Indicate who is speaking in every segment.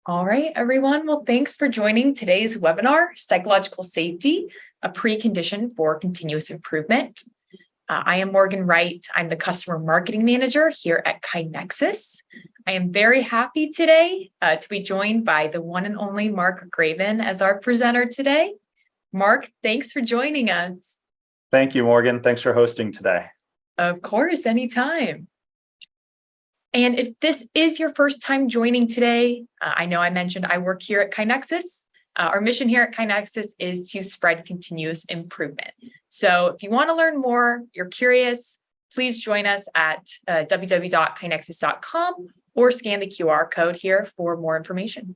Speaker 1: All right, everyone. Well, thanks for joining today's webinar, Psychological Safety, a Precondition for Continuous Improvement. I am Morgan Wright. I'm the Customer Marketing Manager here at KaiNexus. I am very happy today to be joined by the one and only Mark Graban as our presenter today. Mark, thanks for joining us.
Speaker 2: Thank you, Morgan. Thanks for hosting today.
Speaker 1: Of course, anytime. And if this is your first time joining today, I know I mentioned I work here at KaiNexus. Our mission here at KaiNexus is to spread continuous improvement. So if you want to learn more, you're curious, please join us at www.kainexus.com or scan the QR code here for more information.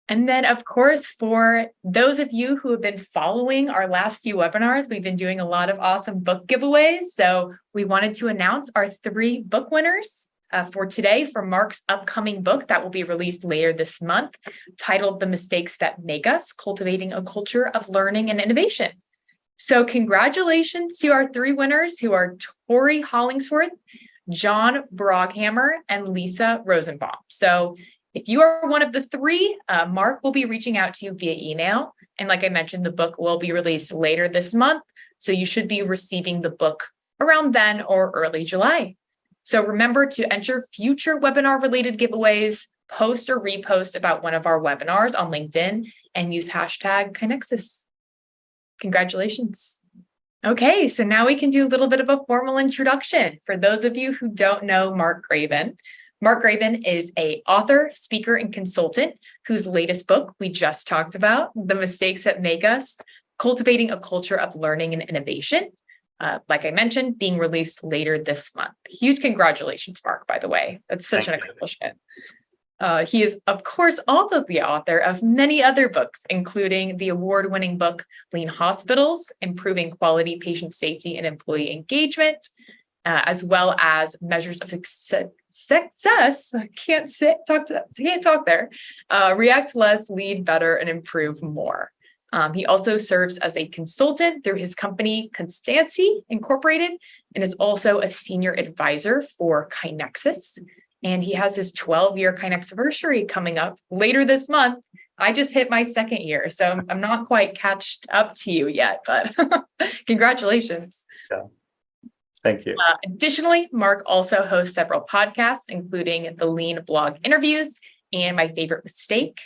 Speaker 1: And then, of course, for those of you who have been following our last few webinars, we've been doing a lot of awesome book giveaways. So we wanted to announce our 3 book winners for today for Mark's upcoming book that will be released later this month, titled The Mistakes That Make Us, Cultivating a Culture of Learning and Innovation. So congratulations to our 3 winners, who are Tori Hollingsworth, John Broghammer, and Lisa Rosenbaum. So if you are one of the 3, Mark will be reaching out to you via email. And like I mentioned, the book will be released later this month. So you should be receiving the book around then or early July. So remember to enter future webinar-related giveaways, post or repost about one of our webinars on LinkedIn, and use hashtag KaiNexus. Congratulations. Okay, so now we can do a little bit of a formal introduction. For those of you who don't know Mark Graban is an author, speaker, and consultant whose latest book we just talked about, The Mistakes That Make Us, Cultivating a Culture of Learning and Innovation. Like I mentioned, being released later this month. Huge congratulations, Mark, by the way. That's such an accomplishment. He is, of course, also the author of many other books, including the award-winning book, Lean Hospitals, Improving Quality, Patient Safety, and Employee Engagement, as well as Measures of Success. Can't talk there. React Less, Lead Better, and Improve More. He also serves as a consultant through his company, Constancy Incorporated, and is also a senior advisor for KaiNexus. And he has his 12-year KaiNexus coming up later this month. I just hit my 2nd year, so I'm not quite catched up to you yet, but congratulations.
Speaker 2: Yeah. Thank you.
Speaker 1: Additionally, Mark also hosts several podcasts, including the Lean Blog Interviews and My Favorite Mistake.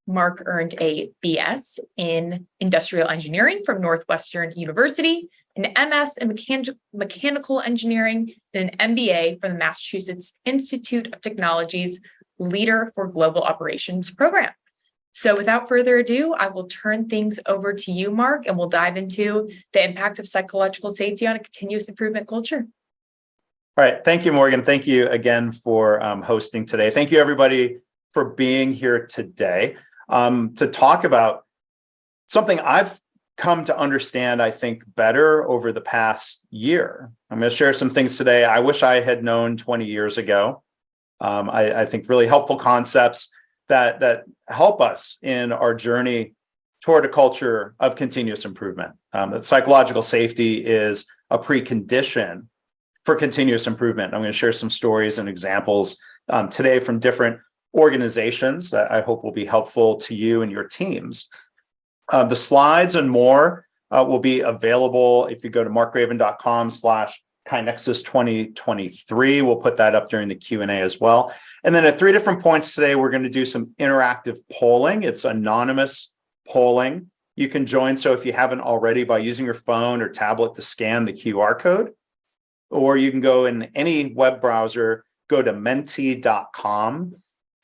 Speaker 1: Mark earned a BS in Industrial Engineering from Northwestern University, an MS in Mechanical Engineering, and an MBA from the Massachusetts Institute of Technology's Leader for Global Operations program. So without further ado, I will turn things over to you, Mark, and we'll dive into the impact of psychological safety on a continuous improvement culture.
Speaker 2: All right. Thank you, Morgan. Thank you again for hosting today. Thank you, everybody, for being here today. To talk about something I've come to understand, I think, better over the past year. I'm going to share some things today I wish I had known 20 years ago. I think really helpful concepts that help us in our journey toward a culture of continuous improvement. That psychological safety is a precondition for continuous improvement. I'm going to share some stories and examples today from different organizations that I hope will be helpful to you and your teams. The slides and more will be available if you go to markgraban.com/KaiNexus 2023. We'll put that up during the Q&A as well. And then at 3 different points today, we're going to do some interactive polling. It's anonymous polling. You can join, so if you haven't already, by using your phone or tablet to scan the QR code, or you can go in any web browser, go to menti.com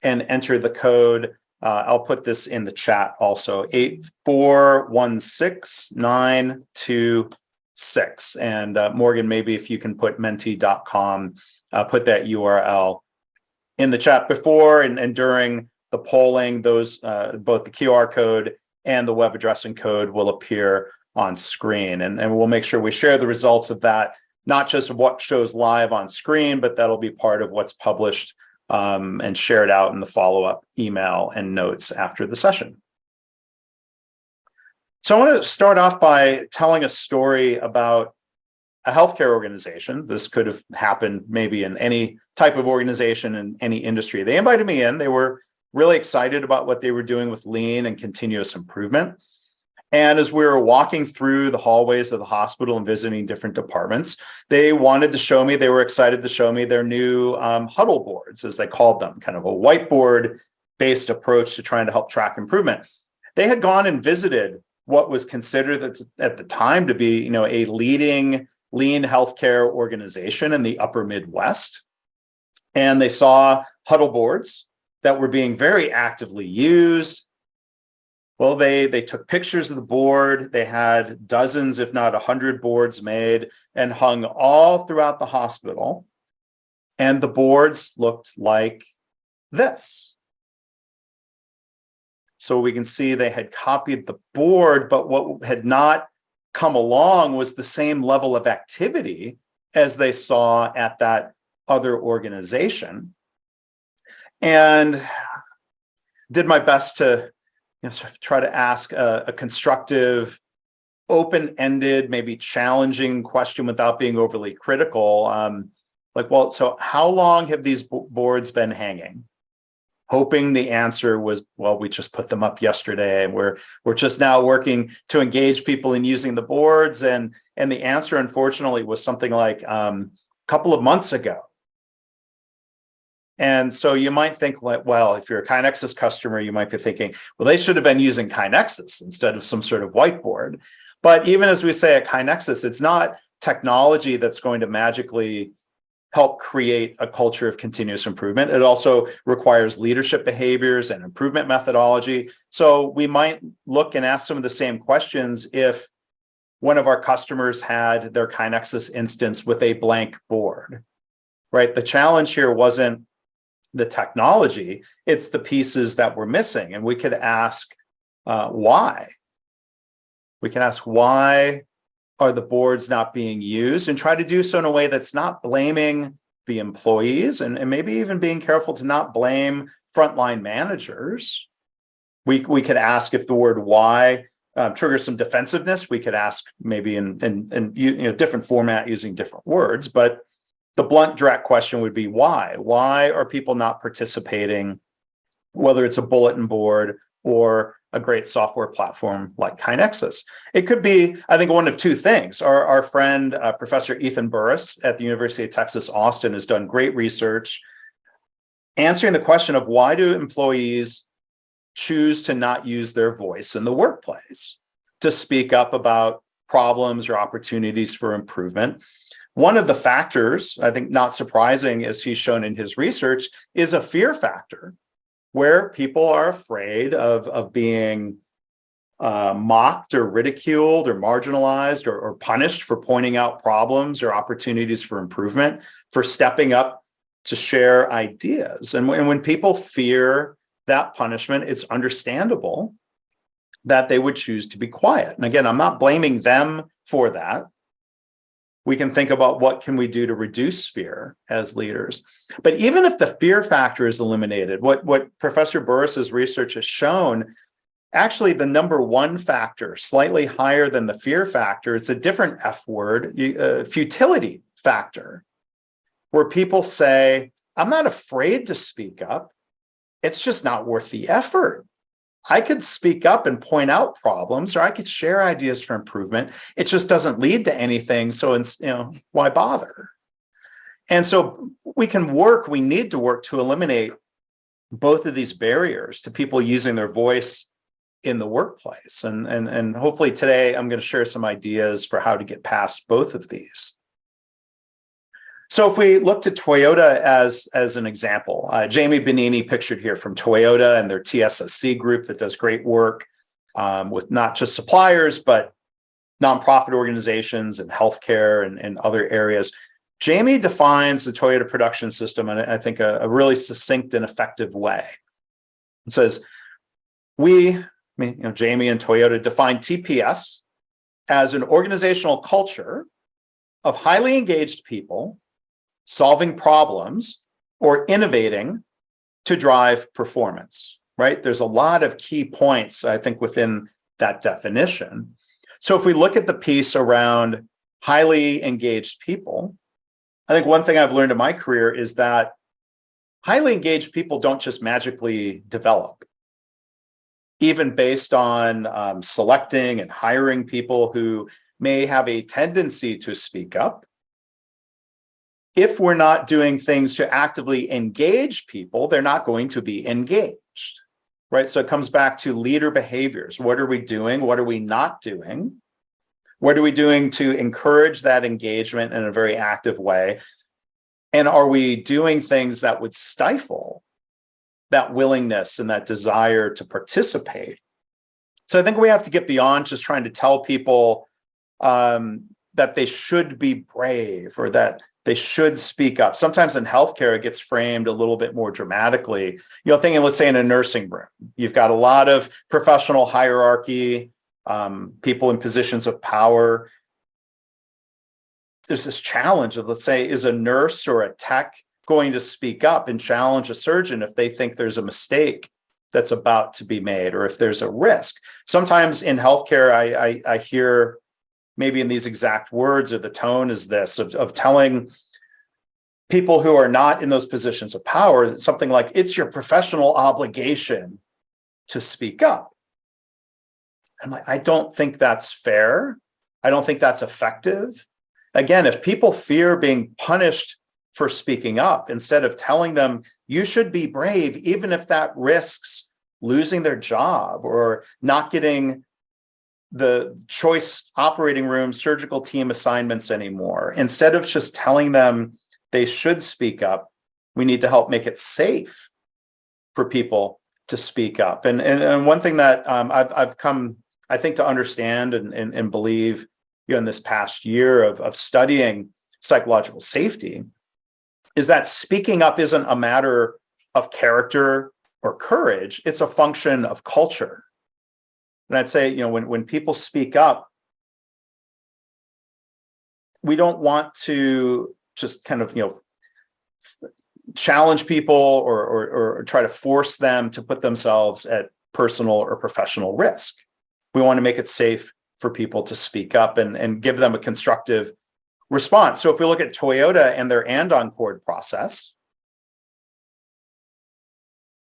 Speaker 2: and enter the code. I'll put this in the chat also, 8416926. And Morgan, maybe if you can put menti.com, put that URL in the chat. Before and during the polling, those both the QR code and the web address and code will appear on screen. And we'll make sure we share the results of that, not just what shows live on screen, but that'll be part of what's published and shared out in the follow-up email and notes after the session. So I want to start off by telling a story about a healthcare organization. This could have happened maybe in any type of organization in any industry. They invited me in. They were really excited about what they were doing with lean and continuous improvement. And as we were walking through the hallways of the hospital and visiting different departments, they wanted to show me, they were excited to show me their new huddle boards, as they called them, kind of a whiteboard-based approach to trying to help track improvement. They had gone and visited what was considered at the time to be, a leading lean healthcare organization in the upper Midwest. And they saw huddle boards that were being very actively used. Well, they took pictures of the board. They had dozens, if not 100 boards made and hung all throughout the hospital. And the boards looked like this. So we can see they had copied the board, but what had not come along was the same level of activity as they saw at that other organization. And did my best to sort of try to ask a constructive, open-ended, maybe challenging question without being overly critical. Well, so how long have these boards been hanging? Hoping the answer was, well, we just put them up yesterday, and we're just now working to engage people in using the boards. And the answer, unfortunately, was something like a couple of months ago. And so you might think, well, if you're a KaiNexus customer, you might be thinking, well, they should have been using KaiNexus instead of some sort of whiteboard. But even as we say at KaiNexus, it's not technology that's going to magically help create a culture of continuous improvement. It also requires leadership behaviors and improvement methodology. So we might look and ask some of the same questions if one of our customers had their KaiNexus instance with a blank board, right? The challenge here wasn't the technology, it's the pieces that were missing. And we could ask why. We can ask why are the boards not being used, and try to do so in a way that's not blaming the employees, and maybe even being careful to not blame frontline managers. We could ask if the word why triggers some defensiveness. We could ask maybe in different format using different words, but the blunt, direct question would be why? Why are people not participating, whether it's a bulletin board or a great software platform like KaiNexus? It could be, I think, one of two things. Our friend, Professor Ethan Burris at the University of Texas, Austin, has done great research answering the question of why do employees choose to not use their voice in the workplace to speak up about problems or opportunities for improvement. One of the factors, I think not surprising, as he's shown in his research, is a fear factor, where people are afraid of being mocked or ridiculed or marginalized or punished for pointing out problems or opportunities for improvement, for stepping up to share ideas. And when people fear that punishment, it's understandable that they would choose to be quiet. And again, I'm not blaming them for that. We can think about what can we do to reduce fear as leaders. But even if the fear factor is eliminated, what Professor Burris's research has shown, actually the number one factor, slightly higher than the fear factor, it's a different F word, futility factor, where people say, I'm not afraid to speak up. It's just not worth the effort. I could speak up and point out problems, or I could share ideas for improvement. It just doesn't lead to anything. So it's, why bother? And so we need to work to eliminate both of these barriers to people using their voice in the workplace. And hopefully today I'm going to share some ideas for how to get past both of these. So if we look to Toyota as an example, Jamie Benini pictured here from Toyota and their TSSC group that does great work with not just suppliers, but nonprofit organizations and healthcare and other areas. Jamie defines the Toyota production system in, I think, a really succinct and effective way. It says, Jamie and Toyota define TPS as an organizational culture of highly engaged people solving problems or innovating to drive performance, right? There's a lot of key points, I think, within that definition. So if we look at the piece around highly engaged people, I think one thing I've learned in my career is that highly engaged people don't just magically develop. Even based on selecting and hiring people who may have a tendency to speak up, if we're not doing things to actively engage people, they're not going to be engaged, right? So it comes back to leader behaviors. What are we doing? What are we not doing? What are we doing to encourage that engagement in a very active way? And are we doing things that would stifle that willingness and that desire to participate? So I think we have to get beyond just trying to tell people that they should be brave or that they should speak up. Sometimes in healthcare, it gets framed a little bit more dramatically. Thinking, let's say in a nursing room, you've got a lot of professional hierarchy, people in positions of power. There's this challenge of, let's say, is a nurse or a tech going to speak up and challenge a surgeon if they think there's a mistake that's about to be made or if there's a risk? Sometimes in healthcare, I hear maybe in these exact words, or the tone is this, of telling people who are not in those positions of power something like, it's your professional obligation to speak up. I'm like, I don't think that's fair. I don't think that's effective. Again, if people fear being punished for speaking up, instead of telling them you should be brave, even if that risks losing their job or not getting the choice operating room surgical team assignments anymore, instead of just telling them they should speak up, we need to help make it safe for people to speak up. And one thing that I've come, I think, to understand and believe in this past year of studying psychological safety is that speaking up isn't a matter of character or courage. It's a function of culture. And I'd say, when people speak up, we don't want to just kind of, challenge people or try to force them to put themselves at personal or professional risk. We want to make it safe for people to speak up and give them a constructive response. So if we look at Toyota and their and-on cord process,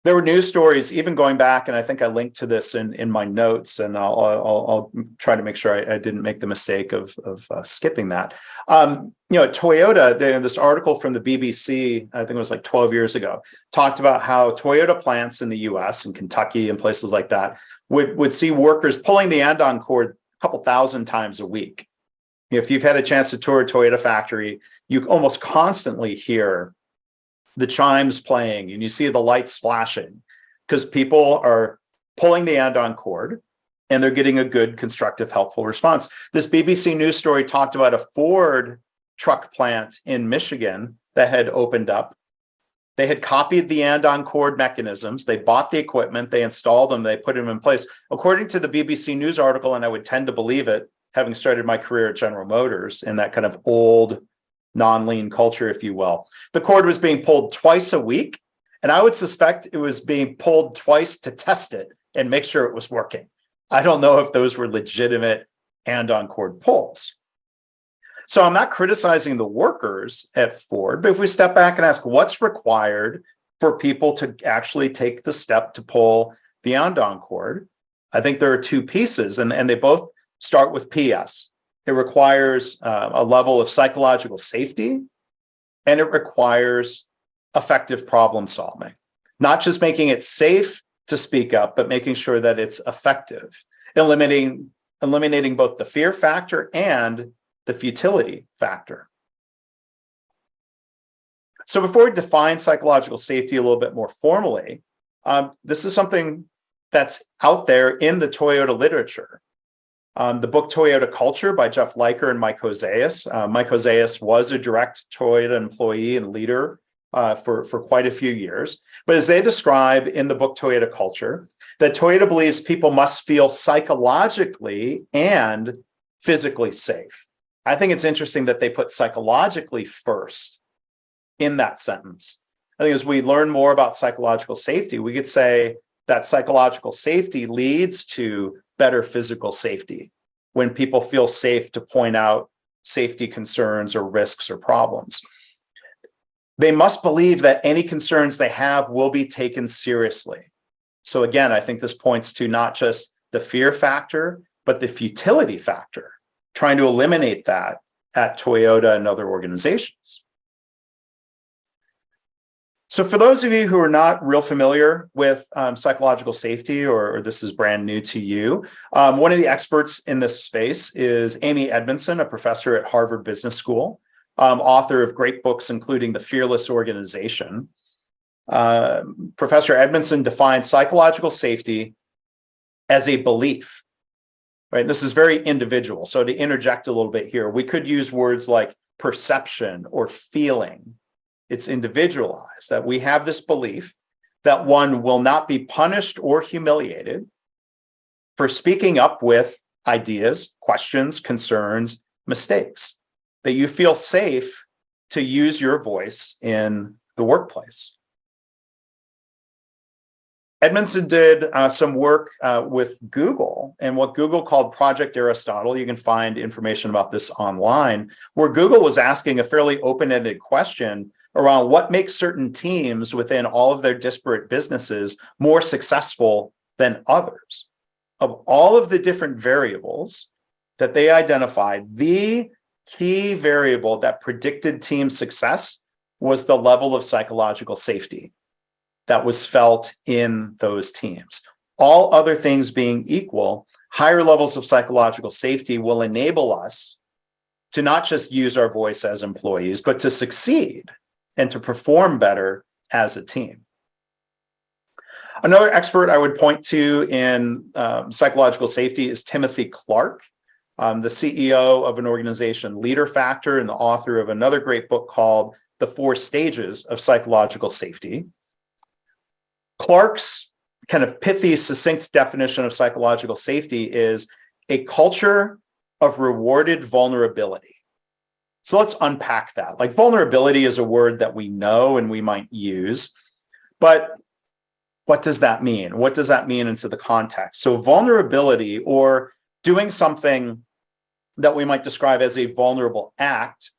Speaker 2: there were news stories, even going back, and I think I linked to this in my notes, and I'll try to make sure I didn't make the mistake of skipping that. At Toyota, this article from the BBC, I think it was like 12 years ago, talked about how Toyota plants in the US and Kentucky and places like that would see workers pulling the and-on cord a couple thousand times a week. If you've had a chance to tour a Toyota factory, you almost constantly hear the chimes playing and you see the lights flashing because people are pulling the and-on cord and they're getting a good, constructive, helpful response. This BBC News story talked about a Ford truck plant in Michigan that had opened up. They had copied the and-on cord mechanisms. They bought the equipment, they installed them, they put them in place. According to the BBC News article, and I would tend to believe it, having started my career at General Motors in that kind of old non-lean culture, if you will, the cord was being pulled twice a week. And I would suspect it was being pulled twice to test it and make sure it was working. I don't know if those were legitimate and-on cord pulls. So I'm not criticizing the workers at Ford, but if we step back and ask what's required for people to actually take the step to pull the and-on cord, I think there are two pieces, and they both start with PS. It requires a level of psychological safety, and it requires effective problem solving. Not just making it safe to speak up, but making sure that it's effective, eliminating both the fear factor and the futility factor. So before we define psychological safety a little bit more formally, this is something that's out there in the Toyota literature. The book Toyota Culture by Jeff Leiker and Mike Hoseas. Mike Hoseas was a direct Toyota employee and leader for quite a few years. But as they describe in the book Toyota Culture, that Toyota believes people must feel psychologically and physically safe. I think it's interesting that they put psychologically first in that sentence. I think as we learn more about psychological safety, we could say that psychological safety leads to better physical safety when people feel safe to point out safety concerns or risks or problems. They must believe that any concerns they have will be taken seriously. So again, I think this points to not just the fear factor, but the futility factor, trying to eliminate that at Toyota and other organizations. So for those of you who are not real familiar with psychological safety, or this is brand new to you, one of the experts in this space is Amy Edmondson, a professor at Harvard Business School, author of great books, including The Fearless Organization. Professor Edmondson defines psychological safety as a belief, right? This is very individual. So to interject a little bit here, we could use words like perception or feeling. It's individualized, that we have this belief that one will not be punished or humiliated for speaking up with ideas, questions, concerns, mistakes, that you feel safe to use your voice in the workplace. Edmondson did some work with Google, and what Google called Project Aristotle. You can find information about this online, where Google was asking a fairly open-ended question around what makes certain teams within all of their disparate businesses more successful than others. Of all of the different variables that they identified, the key variable that predicted team success was the level of psychological safety that was felt in those teams. All other things being equal, higher levels of psychological safety will enable us to not just use our voice as employees, but to succeed and to perform better as a team. Another expert I would point to in psychological safety is Timothy Clark, the CEO of an organization, Leader Factor, and the author of another great book called The 4 Stages of Psychological Safety. Clark's kind of pithy, succinct definition of psychological safety is a culture of rewarded vulnerability. So let's unpack that. Like, vulnerability is a word that we know and we might use, but what does that mean? What does that mean into the context? So vulnerability, or doing something that we might describe as a vulnerable act,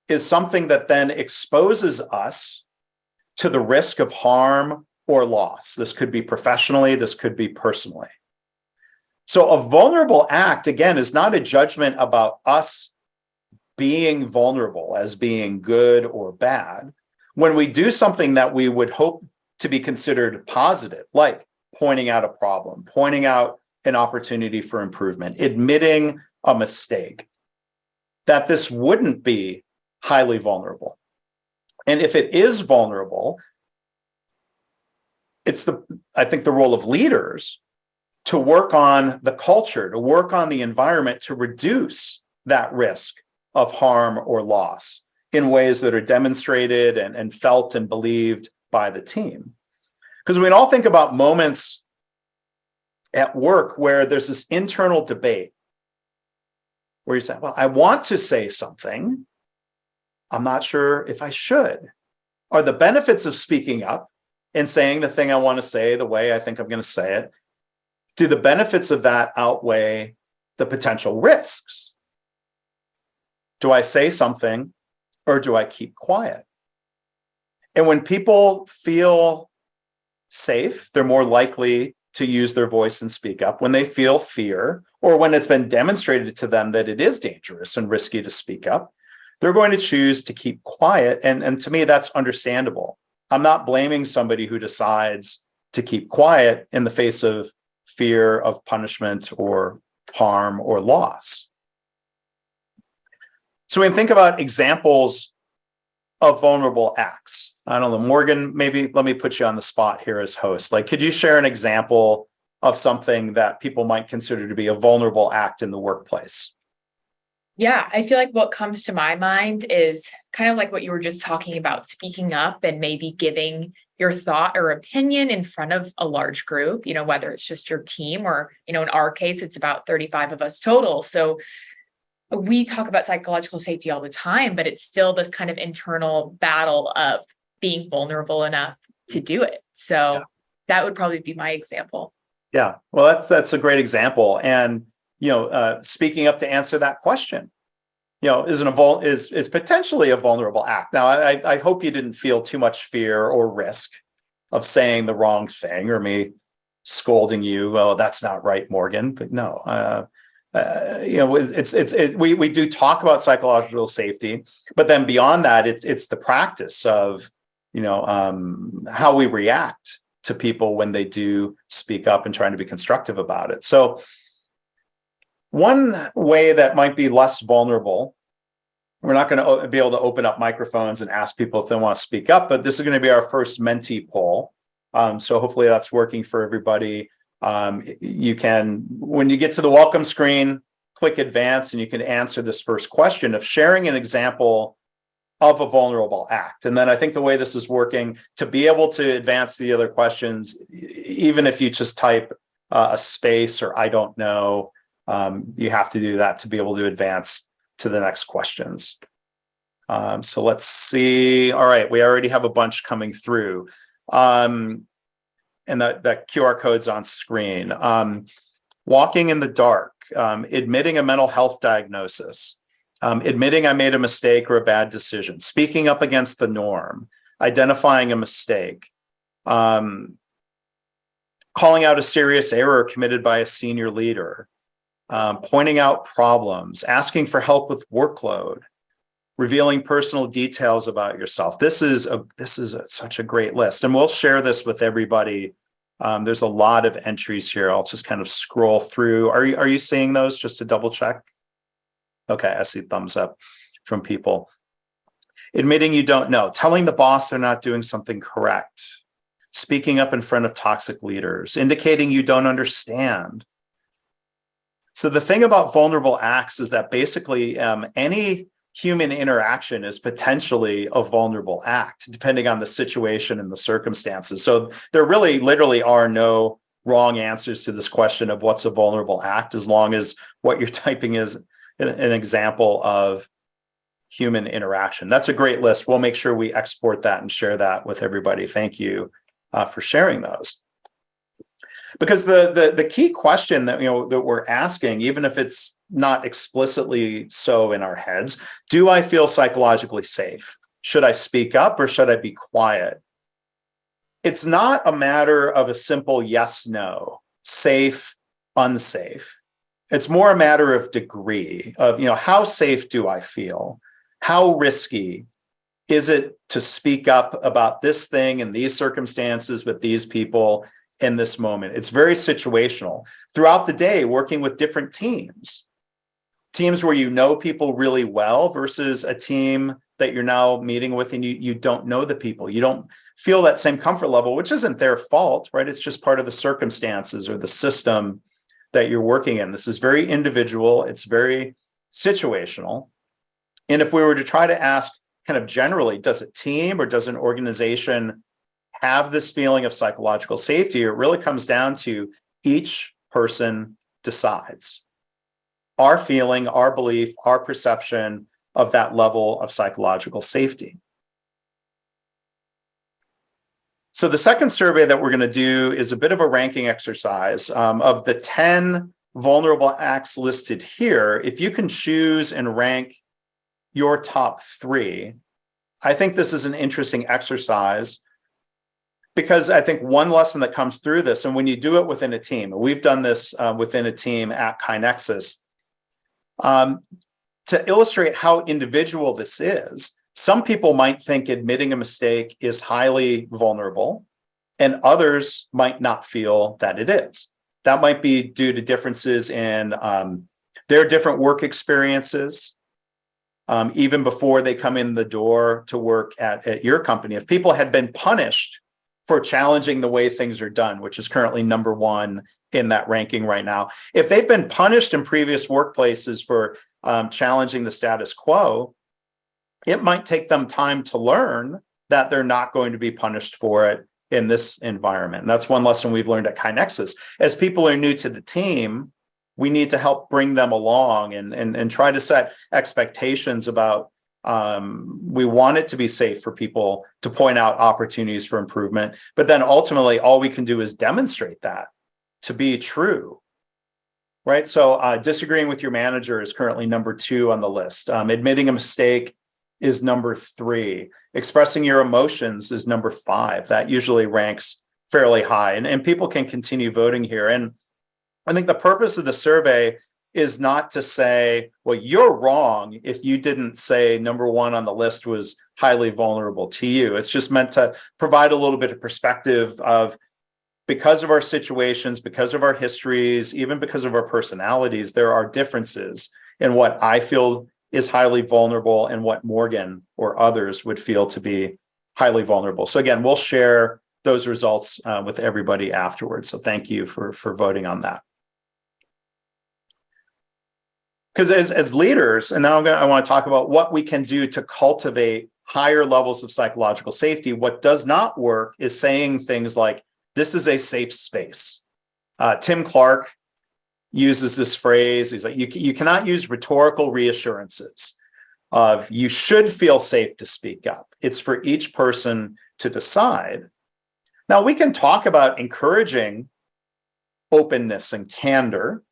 Speaker 2: is something that then exposes us to the risk of harm or loss. This could be professionally, this could be personally. So a vulnerable act, again, is not a judgment about us being vulnerable as being good or bad. When we do something that we would hope to be considered positive, like pointing out a problem, pointing out an opportunity for improvement, admitting a mistake, that this wouldn't be highly vulnerable. And if it is vulnerable, it's I think the role of leaders to work on the culture, to work on the environment to reduce that risk of harm or loss in ways that are demonstrated and felt and believed by the team. Because we can all think about moments at work where there's this internal debate where you say, well, I want to say something, I'm not sure if I should. Are the benefits of speaking up and saying the thing I want to say the way I think I'm going to say it, do the benefits of that outweigh the potential risks? Do I say something or do I keep quiet? And when people feel safe, they're more likely to use their voice and speak up. When they feel fear, or when it's been demonstrated to them that it is dangerous and risky to speak up, they're going to choose to keep quiet. And to me, that's understandable. I'm not blaming somebody who decides to keep quiet in the face of fear of punishment or harm or loss. So we can think about examples of vulnerable acts. I don't know, Morgan, maybe let me put you on the spot here as host. Like, could you share an example of something that people might consider to be a vulnerable act in the workplace?
Speaker 1: Yeah, I feel like what comes to my mind is kind of like what you were just talking about, speaking up and maybe giving your thought or opinion in front of a large group, whether it's just your team or, in our case, it's about 35 of us total. So we talk about psychological safety all the time, but it's still this kind of internal battle of being vulnerable enough to do it. So that would probably be my example.
Speaker 2: Yeah, well, that's a great example. And, speaking up to answer that question, is potentially a vulnerable act. Now, I hope you didn't feel too much fear or risk of saying the wrong thing or me scolding you. Oh, that's not right, Morgan. But no, we do talk about psychological safety, but then beyond that, it's the practice of how we react to people when they do speak up and trying to be constructive about it. So one way that might be less vulnerable, we're not going to be able to open up microphones and ask people if they want to speak up, but this is going to be our first Menti poll. So hopefully that's working for everybody. You can, when you get to the welcome screen, click advance, and you can answer this first question of sharing an example of a vulnerable act. And then I think the way this is working, to be able to advance the other questions, even if you just type a space or I don't know, you have to do that to be able to advance to the next questions. So let's see. All right, we already have a bunch coming through. And that QR code's on screen. Walking in the dark, admitting a mental health diagnosis, admitting I made a mistake or a bad decision, speaking up against the norm, identifying a mistake, calling out a serious error committed by a senior leader, pointing out problems, asking for help with workload, revealing personal details about yourself. This is such a great list, and we'll share this with everybody. There's a lot of entries here. I'll just kind of scroll through. Are you seeing those, just to double check? Okay, I see thumbs up from people. Admitting you don't know, telling the boss they're not doing something correct, speaking up in front of toxic leaders, indicating you don't understand. So the thing about vulnerable acts is that basically any human interaction is potentially a vulnerable act, depending on the situation and the circumstances. So there really literally are no wrong answers to this question of what's a vulnerable act, as long as what you're typing is an example of human interaction. That's a great list. We'll make sure we export that and share that with everybody. Thank you for sharing those. Because the key question that that we're asking, even if it's not explicitly so in our heads, do I feel psychologically safe? Should I speak up or should I be quiet? It's not a matter of a simple yes, no, safe, unsafe. It's more a matter of degree of, how safe do I feel? How risky is it to speak up about this thing in these circumstances with these people in this moment? It's very situational. Throughout the day, working with different teams where people really well versus a team that you're now meeting with and you don't know the people. You don't feel that same comfort level, which isn't their fault, right? It's just part of the circumstances or the system that you're working in. This is very individual. It's very situational. And if we were to try to ask kind of generally, does a team or does an organization have this feeling of psychological safety? It really comes down to each person decides. Our feeling, our belief, our perception of that level of psychological safety. So the second survey that we're going to do is a bit of a ranking exercise of the 10 vulnerable acts listed here. If you can choose and rank your top 3, I think this is an interesting exercise, because I think one lesson that comes through this, and when you do it within a team, and we've done this within a team at KaiNexus, to illustrate how individual this is, some people might think admitting a mistake is highly vulnerable, and others might not feel that it is. That might be due to differences in their different work experiences, even before they come in the door to work at your company. If people had been punished for challenging the way things are done, which is currently number 1 in that ranking right now, if they've been punished in previous workplaces for challenging the status quo, it might take them time to learn that they're not going to be punished for it in this environment. And that's one lesson we've learned at KaiNexus. As people are new to the team, we need to help bring them along and try to set expectations about we want it to be safe for people to point out opportunities for improvement. But then ultimately, all we can do is demonstrate that to be true. right? So disagreeing with your manager is currently number 2 on the list. Admitting a mistake is number 3. Expressing your emotions is number 5. That usually ranks fairly high. And people can continue voting here. And I think the purpose of the survey is not to say, well, you're wrong if you didn't say number 1 on the list was highly vulnerable to you. It's just meant to provide a little bit of perspective of, because of our situations, because of our histories, even because of our personalities, there are differences in what I feel is highly vulnerable and what Morgan or others would feel to be highly vulnerable. So again, we'll share those results with everybody afterwards. So thank you for voting on that. Because as leaders, and now I want to talk about what we can do to cultivate higher levels of psychological safety. What does not work is saying things like, this is a safe space. Tim Clark uses this phrase. He's like, you cannot use rhetorical reassurances of you should feel safe to speak up. It's for each person to decide. Now, we can talk about encouraging openness and candor.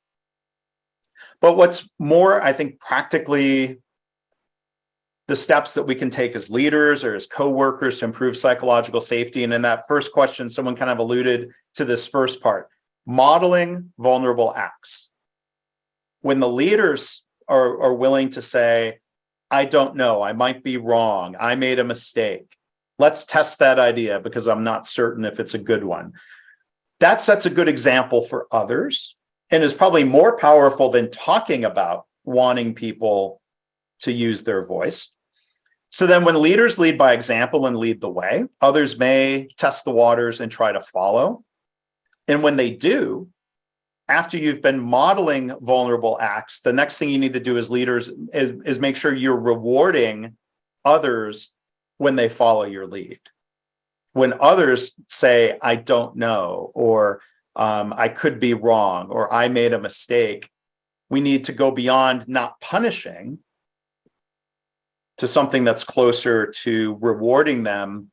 Speaker 2: But what's more, I think, practically the steps that we can take as leaders or as co-workers to improve psychological safety. And in that first question, someone kind of alluded to this first part, modeling vulnerable acts. When the leaders are willing to say, I don't know, I might be wrong, I made a mistake. Let's test that idea because I'm not certain if it's a good one. That sets a good example for others and is probably more powerful than talking about wanting people to use their voice. So then when leaders lead by example and lead the way, others may test the waters and try to follow. And when they do, after you've been modeling vulnerable acts, the next thing you need to do as leaders is make sure you're rewarding others when they follow your lead. When others say, I don't know, or I could be wrong, or I made a mistake, we need to go beyond not punishing to something that's closer to rewarding them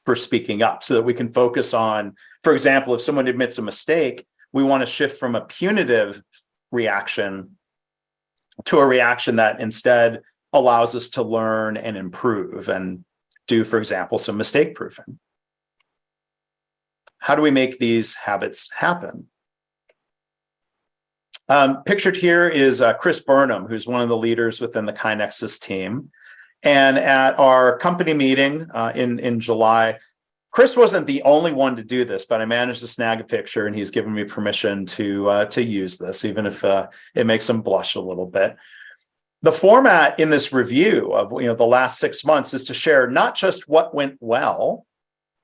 Speaker 2: for speaking up so that we can focus on, for example, if someone admits a mistake, we want to shift from a punitive reaction to a reaction that instead allows us to learn and improve and do, for example, some mistake proofing. How do we make these habits happen? Pictured here is Chris Burnham, who's one of the leaders within the KaiNexus team. And at our company meeting in July, Chris wasn't the only one to do this, but I managed to snag a picture and he's given me permission to use this, even if it makes him blush a little bit. The format in this review of the last 6 months is to share not just what went well,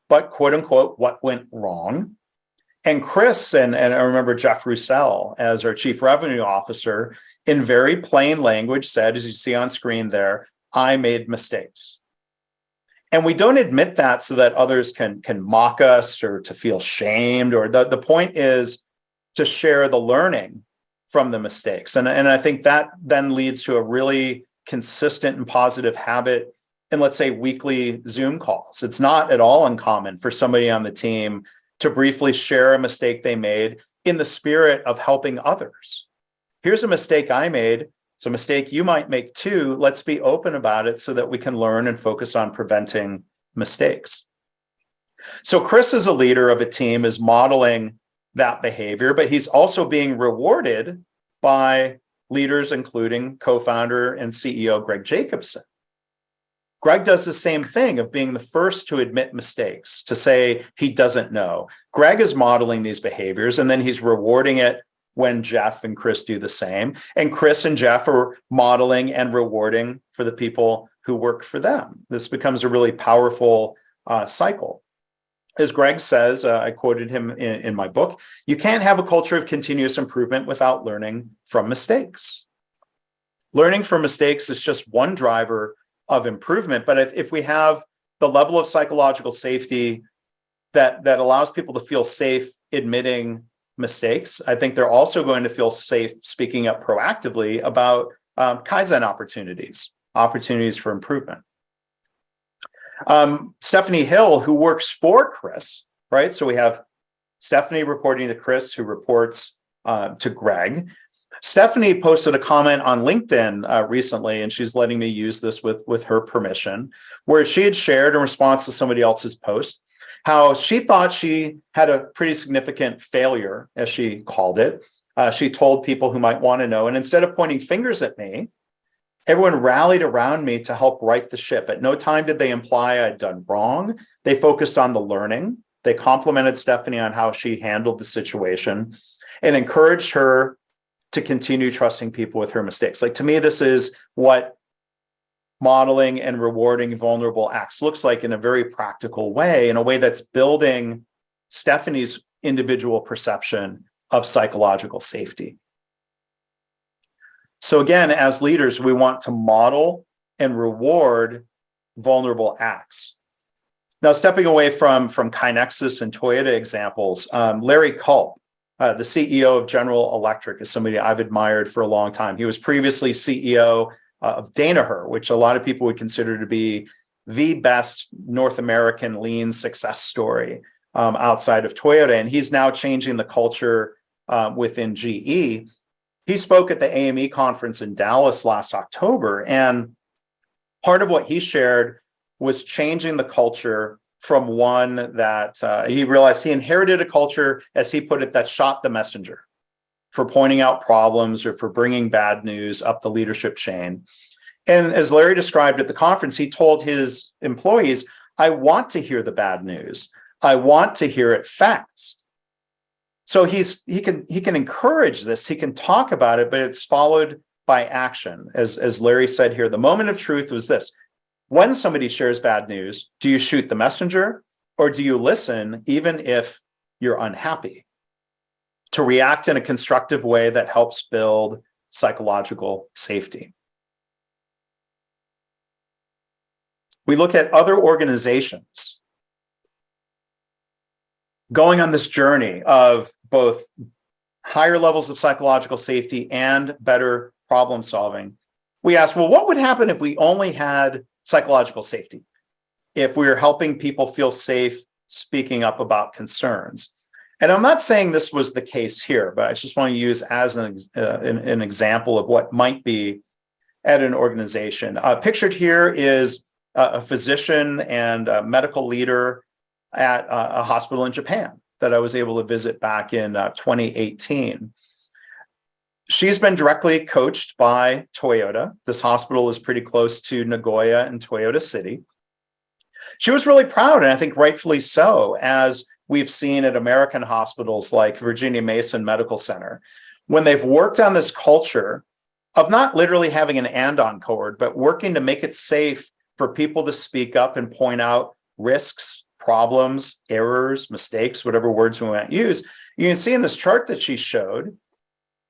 Speaker 2: but quote unquote, what went wrong. And Chris, and I remember Jeff Roussel as our chief revenue officer, in very plain language said, as you see on screen there, I made mistakes. And we don't admit that so that others can mock us or to feel shamed, or the point is to share the learning from the mistakes. And I think that then leads to a really consistent and positive habit in, let's say, weekly Zoom calls. It's not at all uncommon for somebody on the team to briefly share a mistake they made in the spirit of helping others. Here's a mistake I made. It's a mistake you might make too. Let's be open about it so that we can learn and focus on preventing mistakes. So Chris, as a leader of a team, is modeling that behavior, but he's also being rewarded by leaders, including co-founder and CEO Greg Jacobson. Greg does the same thing of being the first to admit mistakes, to say he doesn't know. Greg is modeling these behaviors, and then he's rewarding it when Jeff and Chris do the same. And Chris and Jeff are modeling and rewarding for the people who work for them. This becomes a really powerful cycle. As Greg says, I quoted him in my book, you can't have a culture of continuous improvement without learning from mistakes. Learning from mistakes is just one driver of improvement. But if we have the level of psychological safety that allows people to feel safe admitting mistakes, I think they're also going to feel safe speaking up proactively about Kaizen opportunities for improvement. Stephanie Hill, who works for Chris, right? So we have Stephanie reporting to Chris, who reports to Greg. Stephanie posted a comment on LinkedIn recently, and she's letting me use this with her permission, where she had shared in response to somebody else's post how she thought she had a pretty significant failure, as she called it. She told people who might want to know, and instead of pointing fingers at me, everyone rallied around me to help right the ship. At no time did they imply I'd done wrong. They focused on the learning. They complimented Stephanie on how she handled the situation and encouraged her to continue trusting people with her mistakes. Like, to me, this is what modeling and rewarding vulnerable acts looks like in a very practical way, in a way that's building Stephanie's individual perception of psychological safety. So again, as leaders, we want to model and reward vulnerable acts. Now, stepping away from KaiNexus and Toyota examples, Larry Culp, the CEO of General Electric, is somebody I've admired for a long time. He was previously CEO of Danaher, which a lot of people would consider to be the best North American lean success story outside of Toyota. And he's now changing the culture within GE. He spoke at the AME conference in Dallas last October, and part of what he shared was changing the culture from one that he realized he inherited a culture, as he put it, that shot the messenger for pointing out problems or for bringing bad news up the leadership chain. And as Larry described at the conference, he told his employees, I want to hear the bad news. I want to hear it fast. So he can encourage this, he can talk about it, but it's followed by action. As Larry said here, the moment of truth was this: when somebody shares bad news, do you shoot the messenger, or do you listen even if you're unhappy? To react in a constructive way that helps build psychological safety. We look at other organizations going on this journey of both higher levels of psychological safety and better problem solving. We ask, well, what would happen if we only had psychological safety, if we were helping people feel safe speaking up about concerns? And I'm not saying this was the case here, but I just want to use as an example of what might be at an organization. Pictured here is a physician and a medical leader at a hospital in Japan that I was able to visit back in 2018. She's been directly coached by Toyota. This hospital is pretty close to Nagoya and Toyota City. She was really proud, and I think rightfully so, as we've seen at American hospitals like Virginia Mason Medical Center, when they've worked on this culture of not literally having an andon cord, but working to make it safe for people to speak up and point out risks, problems, errors, mistakes, whatever words we want to use. You can see in this chart that she showed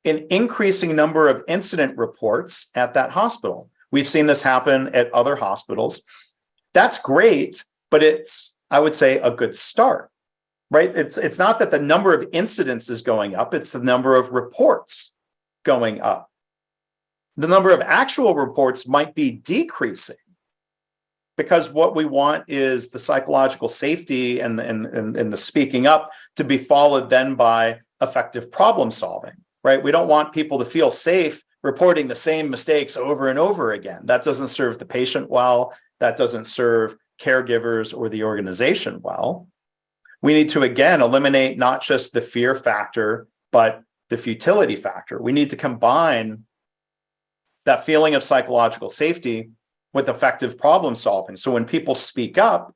Speaker 2: an increasing number of incident reports at that hospital. We've seen this happen at other hospitals. That's great, but it's, I would say, a good start, right? It's not that the number of incidents is going up, it's the number of reports going up. The number of actual reports might be decreasing, because what we want is the psychological safety and the speaking up to be followed then by effective problem solving, right? We don't want people to feel safe reporting the same mistakes over and over again. That doesn't serve the patient well. That doesn't serve caregivers or the organization well. We need to, again, eliminate not just the fear factor, but the futility factor. We need to combine that feeling of psychological safety with effective problem solving. So when people speak up,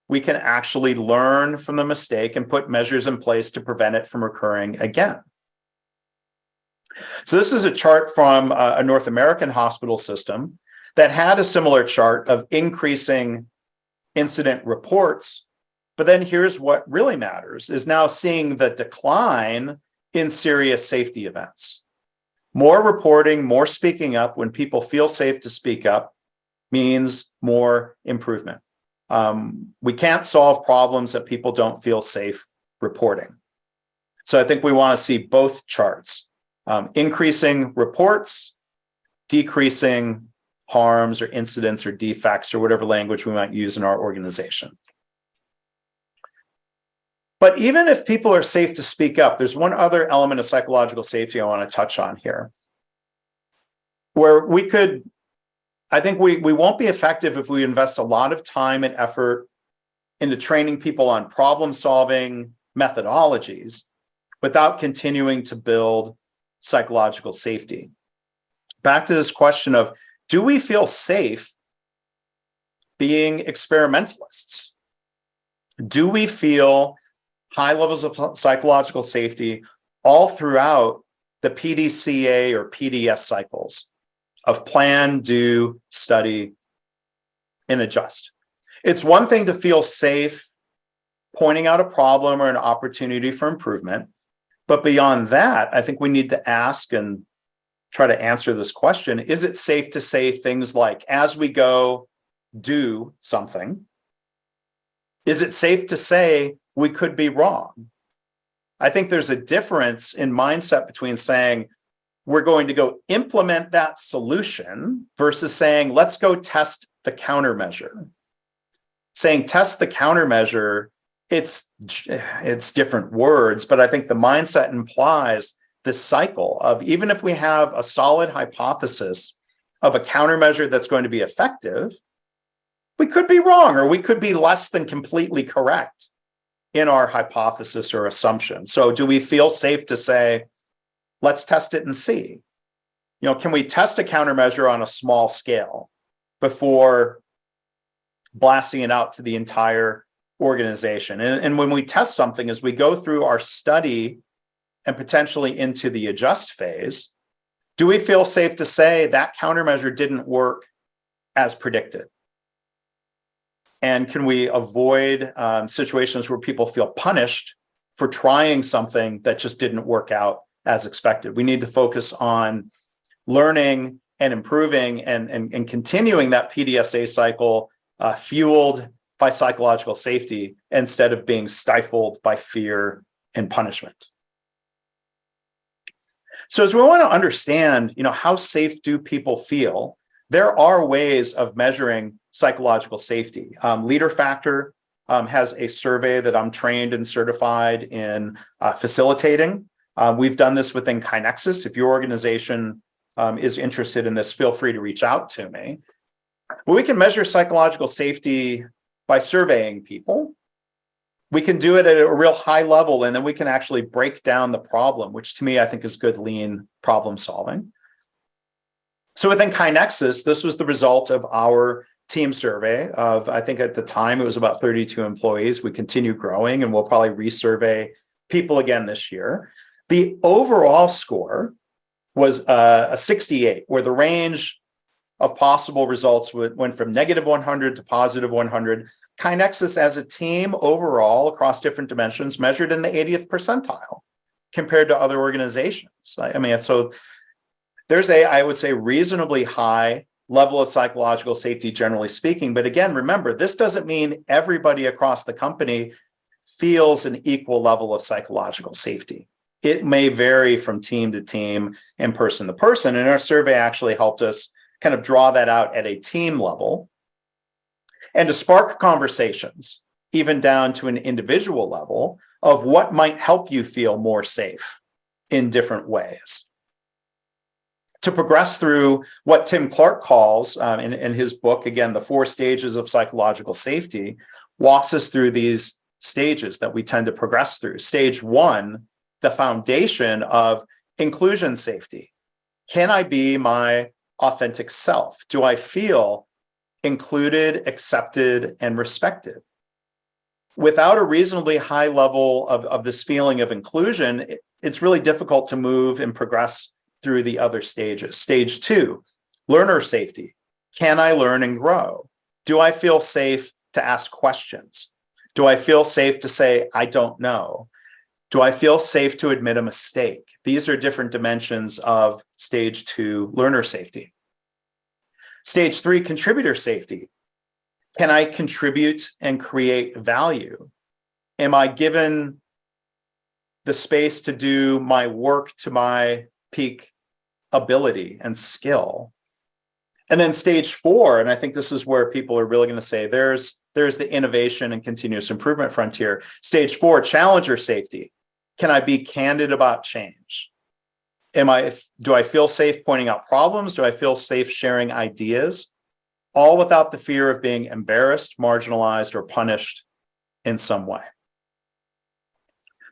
Speaker 2: we can actually learn from the mistake and put measures in place to prevent it from occurring again. So this is a chart from a North American hospital system that had a similar chart of increasing incident reports. But then here's what really matters, is now seeing the decline in serious safety events. More reporting, more speaking up when people feel safe to speak up means more improvement. We can't solve problems that people don't feel safe reporting. So I think we want to see both charts, increasing reports, decreasing harms or incidents or defects or whatever language we might use in our organization. But even if people are safe to speak up, there's one other element of psychological safety I want to touch on here, where I think we won't be effective if we invest a lot of time and effort into training people on problem-solving methodologies without continuing to build psychological safety. Back to this question of, do we feel safe being experimentalists? Do we feel high levels of psychological safety all throughout the PDCA or PDS cycles of plan, do, study, and adjust? It's one thing to feel safe pointing out a problem or an opportunity for improvement. But beyond that, I think we need to ask and try to answer this question. Is it safe to say things like, as we go, do something? Is it safe to say we could be wrong? I think there's a difference in mindset between saying we're going to go implement that solution versus saying, let's go test the countermeasure. Saying test the countermeasure, it's different words, but I think the mindset implies this cycle of, even if we have a solid hypothesis of a countermeasure that's going to be effective, we could be wrong, or we could be less than completely correct in our hypothesis or assumption. So do we feel safe to say, let's test it and see? Can we test a countermeasure on a small scale before blasting it out to the entire organization? And when we test something, as we go through our study and potentially into the adjust phase, do we feel safe to say that countermeasure didn't work as predicted? And can we avoid situations where people feel punished for trying something that just didn't work out as expected? We need to focus on learning and improving and continuing that PDSA cycle fueled by psychological safety instead of being stifled by fear and punishment. So as we want to understand, how safe do people feel, there are ways of measuring psychological safety. Leader Factor has a survey that I'm trained and certified in facilitating. We've done this within KaiNexus. If your organization is interested in this, feel free to reach out to me. But we can measure psychological safety by surveying people. We can do it at a real high level, and then we can actually break down the problem, which to me, I think is good lean problem solving. So within KaiNexus, this was the result of our team survey of, I think at the time it was about 32 employees. We continue growing, and we'll probably resurvey people again this year. The overall score was a 68, where the range of possible results went from -100 to +100. KaiNexus as a team overall across different dimensions measured in the 80th percentile compared to other organizations. So there's I would say, reasonably high level of psychological safety, generally speaking. But again, remember, this doesn't mean everybody across the company feels an equal level of psychological safety. It may vary from team to team and person to person. And our survey actually helped us kind of draw that out at a team level and to spark conversations, even down to an individual level, of what might help you feel more safe in different ways. To progress through what Tim Clark calls, in his book, again, The 4 Stages of Psychological Safety, walks us through these stages that we tend to progress through. Stage 1, the foundation of inclusion safety. Can I be my authentic self? Do I feel included, accepted, and respected? Without a reasonably high level of this feeling of inclusion, it's really difficult to move and progress through the other stages. Stage 2, learner safety. Can I learn and grow? Do I feel safe to ask questions? Do I feel safe to say, I don't know? Do I feel safe to admit a mistake? These are different dimensions of stage 2, learner safety. Stage 3, contributor safety. Can I contribute and create value? Am I given the space to do my work to my peak ability and skill? And then stage 4, and I think this is where people are really going to say there's there's the innovation and continuous improvement frontier. Stage 4, challenger safety. Can I be candid about change? Do I feel safe pointing out problems? Do I feel safe sharing ideas? All without the fear of being embarrassed, marginalized, or punished in some way.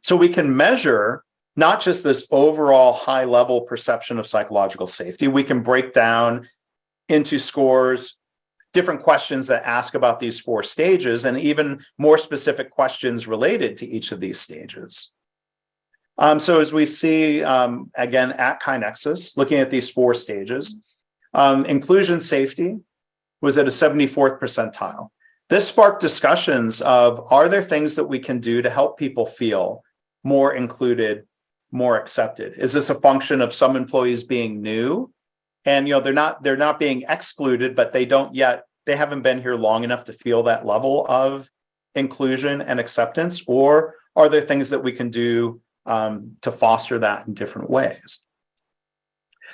Speaker 2: So we can measure not just this overall high-level perception of psychological safety. We can break down into scores, different questions that ask about these 4 stages, and even more specific questions related to each of these stages. So as we see, again, at KaiNexus, looking at these 4 stages, inclusion safety was at a 74th percentile. This sparked discussions of, are there things that we can do to help people feel more included, more accepted? Is this a function of some employees being new? And they're not being excluded, but they haven't been here long enough to feel that level of inclusion and acceptance? Or are there things that we can do to foster that in different ways?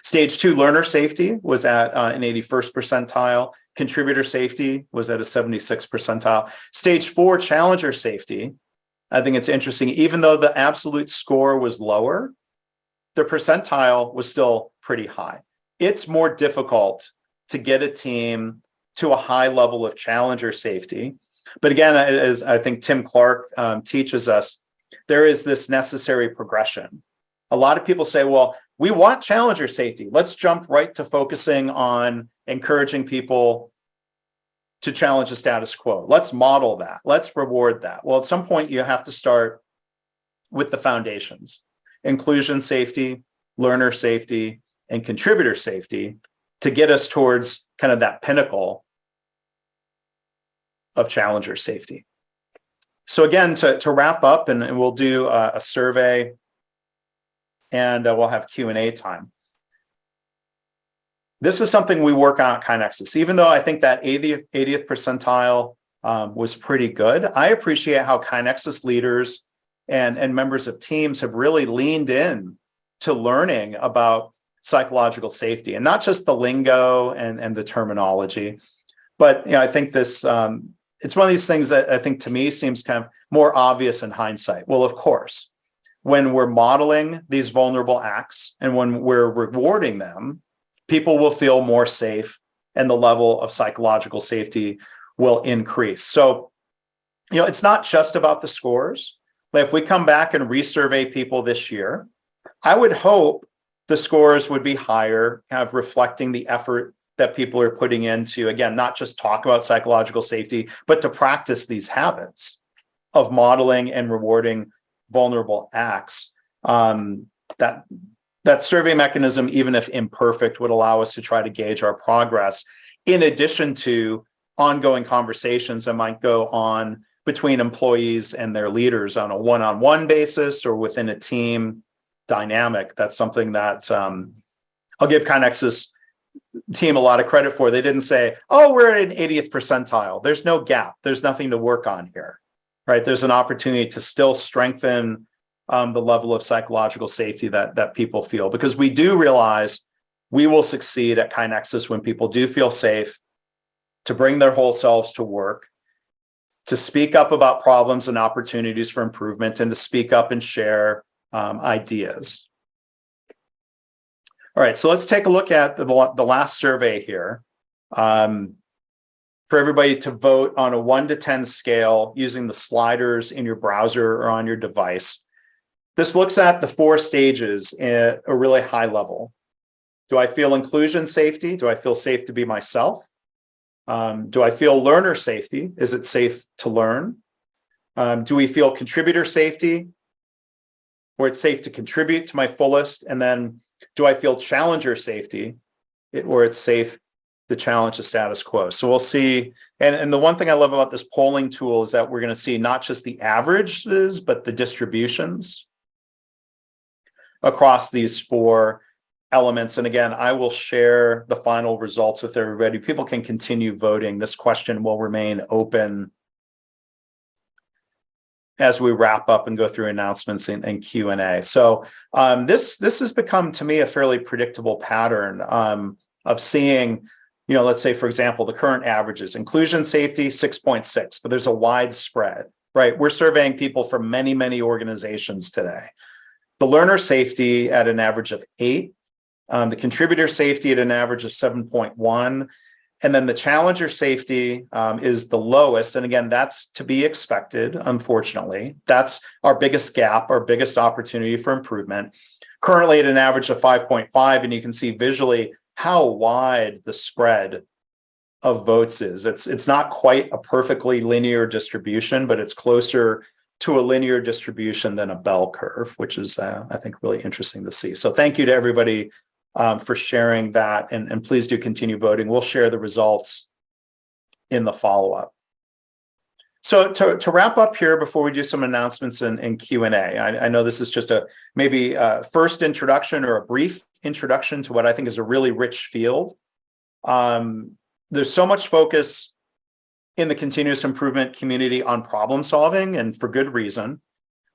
Speaker 2: Stage 2, learner safety was at an 81st percentile. Contributor safety was at a 76th percentile. Stage 4, challenger safety, I think it's interesting, even though the absolute score was lower, the percentile was still pretty high. It's more difficult to get a team to a high level of challenger safety. But again, as I think Tim Clark teaches us, there is this necessary progression. A lot of people say, well, we want challenger safety. Let's jump right to focusing on encouraging people to challenge the status quo. Let's model that. Let's reward that. Well, at some point, you have to start with the foundations: inclusion safety, learner safety, and contributor safety, to get us towards kind of that pinnacle of challenger safety. So again, to wrap up, and we'll do a survey, and we'll have Q&A time. This is something we work on at KaiNexus. Even though I think that 80th percentile was pretty good, I appreciate how KaiNexus leaders and members of teams have really leaned in to learning about psychological safety, and not just the lingo and the terminology. But I think this it's one of these things that I think to me seems kind of more obvious in hindsight. Well, of course, when we're modeling these vulnerable acts and when we're rewarding them, people will feel more safe and the level of psychological safety will increase. So, it's not just about the scores. But if we come back and resurvey people this year, I would hope the scores would be higher, kind of reflecting the effort that people are putting into, again, not just talk about psychological safety, but to practice these habits of modeling and rewarding vulnerable acts. That survey mechanism, even if imperfect, would allow us to try to gauge our progress, in addition to ongoing conversations that might go on between employees and their leaders on a one-on-one basis or within a team dynamic. That's something that I'll give KaiNexus team a lot of credit for. They didn't say, oh, we're at an 80th percentile. There's no gap. There's nothing to work on here, right? There's an opportunity to still strengthen the level of psychological safety that people feel, because we do realize we will succeed at KaiNexus when people do feel safe to bring their whole selves to work, to speak up about problems and opportunities for improvement, and to speak up and share ideas. All right, so let's take a look at the last survey here. For everybody to vote on a 1 to 10 scale using the sliders in your browser or on your device. This looks at the 4 stages at a really high level. Do I feel inclusion safety? Do I feel safe to be myself? Do I feel learner safety? Is it safe to learn? Do we feel contributor safety, where it's safe to contribute to my fullest? And then do I feel challenger safety, where it's safe to challenge the status quo? So we'll see. And the one thing I love about this polling tool is that we're going to see not just the averages, but the distributions across these 4 elements. And again, I will share the final results with everybody. People can continue voting. This question will remain open as we wrap up and go through announcements and Q&A. So this has become, to me, a fairly predictable pattern of seeing let's say, for example, the current averages, inclusion safety, 6.6, but there's a wide spread, right? We're surveying people from many, many organizations today. The learner safety at an average of 8, the contributor safety at an average of 7.1, and then the challenger safety is the lowest. And again, that's to be expected, unfortunately. That's our biggest gap, our biggest opportunity for improvement. Currently at an average of 5.5, and you can see visually how wide the spread of votes is. It's not quite a perfectly linear distribution, but it's closer to a linear distribution than a bell curve, which is, I think, really interesting to see. So thank you to everybody for sharing that, and please do continue voting. We'll share the results in the follow-up. So to wrap up here before we do some announcements and Q&A, I know this is just maybe a first introduction or a brief introduction to what I think is a really rich field. There's so much focus in the continuous improvement community on problem solving, and for good reason.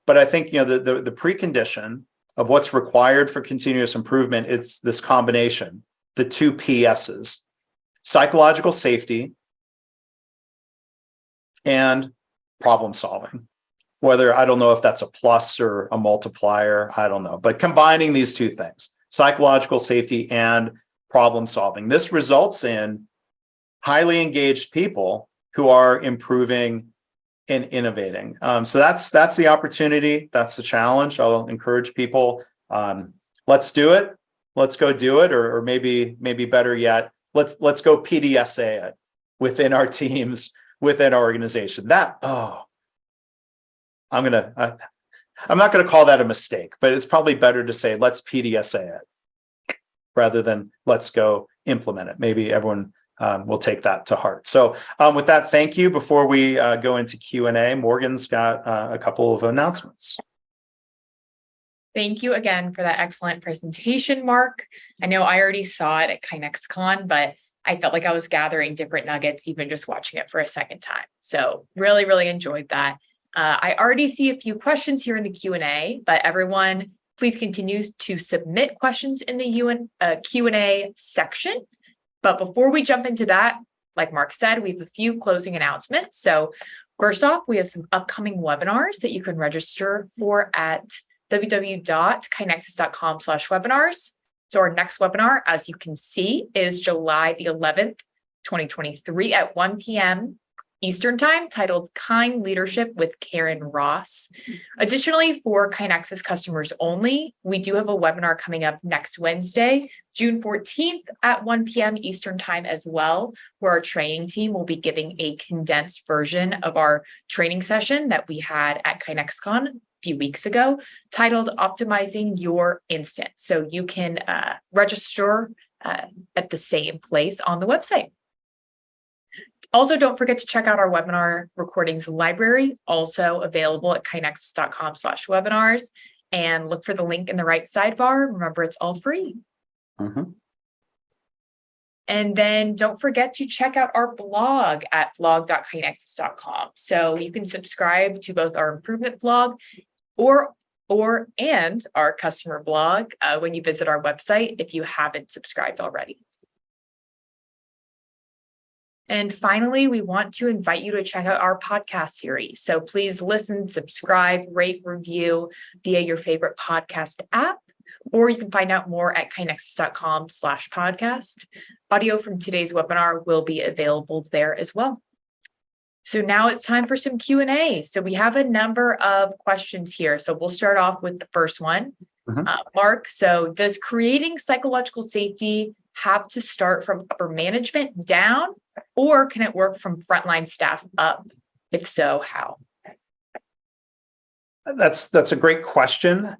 Speaker 2: But I think the precondition of what's required for continuous improvement, it's this combination, the 2 PSs, psychological safety and problem solving. Whether, I don't know if that's a plus or a multiplier, I don't know, but combining these 2 things, psychological safety and problem solving, this results in highly engaged people who are improving and innovating. So that's the opportunity. That's the challenge. I'll encourage people. Let's do it. Let's go do it, or maybe better yet, let's go PDSA it within our teams, within our organization. I'm not gonna call that a mistake, but it's probably better to say let's PDSA it rather than let's go implement it. Maybe everyone we'll take that to heart. So with that, thank you. Before we go into Q&A, Morgan's got a couple of announcements.
Speaker 1: Thank you again for that excellent presentation, Mark. I know I already saw it at KaiNexus, but I felt like I was gathering different nuggets, even just watching it for a second time. So really, really enjoyed that. I already see a few questions here in the Q&A, but everyone, please continue to submit questions in the Q&A section. But before we jump into that, like Mark said, we have a few closing announcements. So first off, we have some upcoming webinars that you can register for at www.kainexus.com/webinars. So our next webinar, as you can see, is July the 11th, 2023 at 1 p.m. Eastern Time, titled Kind Leadership with Karen Ross. Additionally, for KaiNexus customers only, we do have a webinar coming up next Wednesday, June 14th at 1 p.m. Eastern Time as well, where our training team will be giving a condensed version of our training session that we had at KaiNexusCon a few weeks ago, titled Optimizing Your Instant. So you can register at the same place on the website. Also, don't forget to check out our webinar recordings library, also available at kainexus.com/webinars, and look for the link in the right sidebar. Remember, it's all free. And then don't forget to check out our blog at blog.kainexus.com. So you can subscribe to both our improvement blog and our customer blog when you visit our website if you haven't subscribed already. And finally, we want to invite you to check out our podcast series. So please listen, subscribe, rate, review via your favorite podcast app, or you can find out more at kainexus.com/podcast. Audio from today's webinar will be available there as well. So now it's time for some Q&A. So we have a number of questions here. So we'll start off with the first one. Mark, so does creating psychological safety have to start from upper management down, or can it work from frontline staff up? If so, how?
Speaker 2: That's a great question.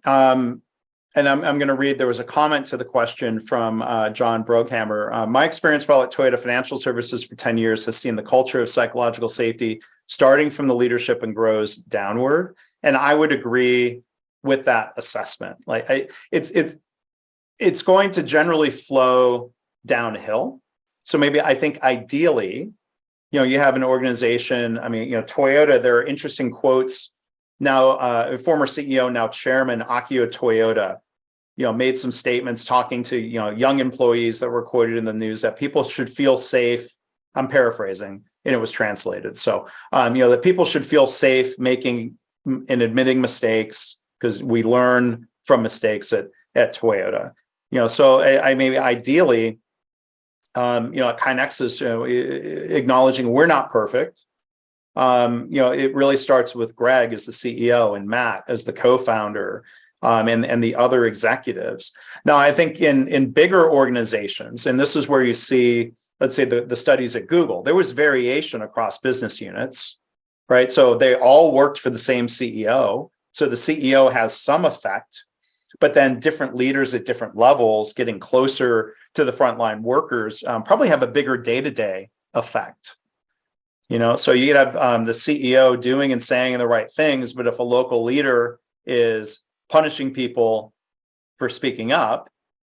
Speaker 2: And I'm going to read, there was a comment to the question from John Broghammer. My experience while at Toyota Financial Services for 10 years has seen the culture of psychological safety starting from the leadership and grows downward. And I would agree with that assessment. Like it's going to generally flow downhill. So maybe I think ideally, you have an organization, Toyota, there are interesting quotes. Now, former CEO, now chairman, Akio Toyoda, made some statements talking to, young employees that were quoted in the news that people should feel safe. I'm paraphrasing, and it was translated. So, that people should feel safe making and admitting mistakes because we learn from mistakes at Toyota. So I mean, ideally, at KaiNexus, acknowledging we're not perfect. It really starts with Greg as the CEO and Matt as the co-founder, and the other executives. Now, I think in bigger organizations, and this is where you see, let's say the studies at Google, there was variation across business units, right? So they all worked for the same CEO. So the CEO has some effect, but then different leaders at different levels getting closer to the frontline workers probably have a bigger day-to-day effect. So you could have the CEO doing and saying the right things, but if a local leader is punishing people for speaking up,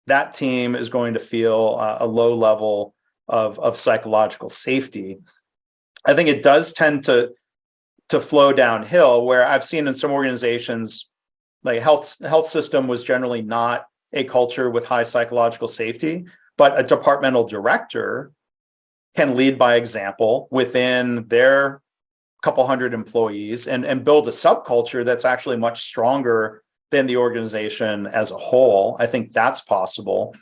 Speaker 2: that team is going to feel a low level of psychological safety. I think it does tend to flow downhill, where I've seen in some organizations, like health system was generally not a culture with high psychological safety, but a departmental director can lead by example within their couple hundred employees and build a subculture that's actually much stronger than the organization as a whole. I think that's possible.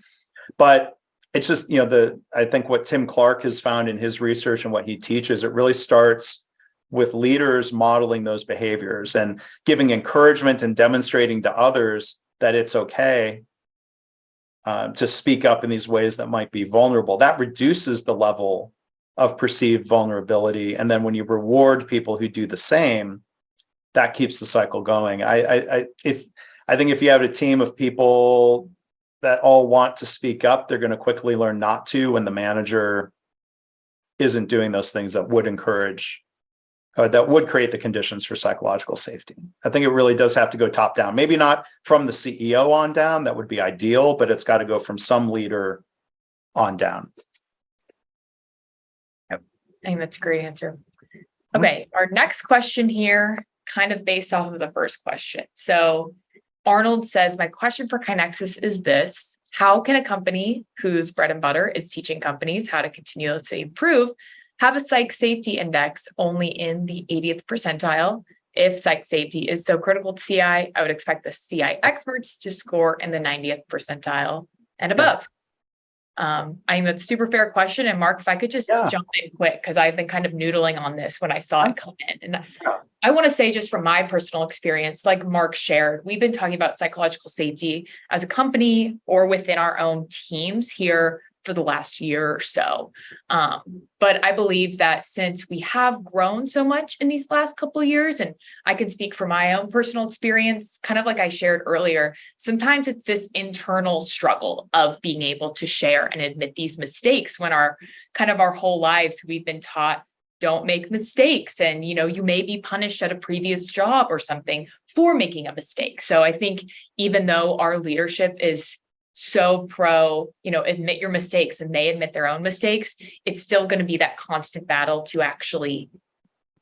Speaker 2: But it's just, I think what Tim Clark has found in his research and what he teaches, it really starts with leaders modeling those behaviors and giving encouragement and demonstrating to others that it's okay to speak up in these ways that might be vulnerable. That reduces the level of perceived vulnerability. And then when you reward people who do the same, that keeps the cycle going. I think if you have a team of people that all want to speak up, they're going to quickly learn not to when the manager isn't doing those things that would encourage, that would create the conditions for psychological safety. I think it really does have to go top down. Maybe not from the CEO on down, that would be ideal, but it's got to go from some leader on down.
Speaker 1: Yep. I think that's a great answer. Okay, our next question here, kind of based off of the first question. So Arnold says, my question for KaiNexus is this: how can a company whose bread and butter is teaching companies how to continuously improve have a psych safety index only in the 80th percentile? If psych safety is so critical to CI, I would expect the CI experts to score in the 90th percentile and above. I think that's a super fair question. And Mark, if I could just jump in quick, because I've been kind of noodling on this when I saw it come in. And I want to say, just from my personal experience, like Mark shared, we've been talking about psychological safety as a company or within our own teams here for the last year or so. But I believe that since we have grown so much in these last couple of years, and I can speak from my own personal experience, kind of like I shared earlier, sometimes it's this internal struggle of being able to share and admit these mistakes when our whole lives we've been taught, don't make mistakes. And, you may be punished at a previous job or something for making a mistake. So I think even though our leadership is so pro, admit your mistakes, and they admit their own mistakes, it's still going to be that constant battle to actually